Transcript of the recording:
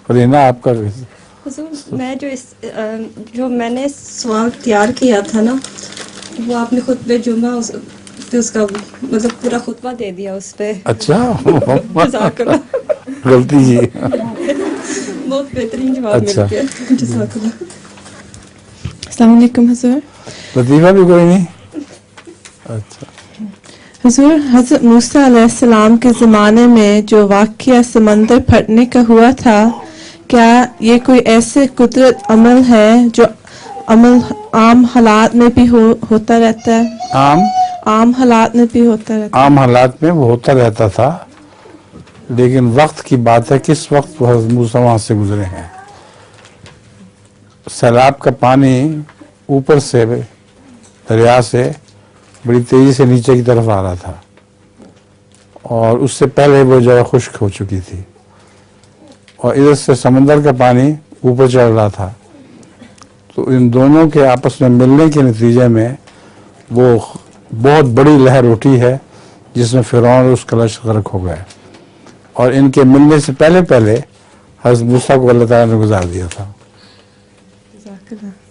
फरीना आपका हुजूर मैं जो मैंने सवाल तैयार किया था ना वो आपने खुतबे जुमा पे उसका मतलब पूरा खुतबा दे दिया उस पे। अच्छा जज़ाकल्लाह। गलती की बहुत बेहतरीन जवाब अच्छा। मिल गया जज़ाकल्लाह। अस्सलाम वालेकुम हुजूर। लतीफ़ा भी कोई नहीं। अच्छा हुजूर, हज़रत मूसा अलैहिस्सलाम के ज़माने में जो वाक़या समंदर फटने का हुआ था, क्या ये कोई ऐसे कुदरत अमल है जो अमल आम हालात में भी होता रहता है? आम हालात में भी होता रहता है? आम हालात में वो होता रहता था, लेकिन वक्त की बात है किस वक्त वो हज़रत मूसा वहाँ से गुजरे हैं। सैलाब का पानी ऊपर से दरिया से बड़ी तेजी से नीचे की तरफ आ रहा था और उससे पहले वो जगह खुश्क हो चुकी थी और इधर से समंदर का पानी ऊपर चढ़ रहा था। तो इन दोनों के आपस में मिलने के नतीजे में वो बहुत बड़ी लहर उठी है जिसमें फिरौन और उसका लश्कर गर्क हो गए और इनके मिलने से पहले पहले हज़रत मूसा को अल्लाह ताला ने गुजार दिया था। जज़ाकल्लाह।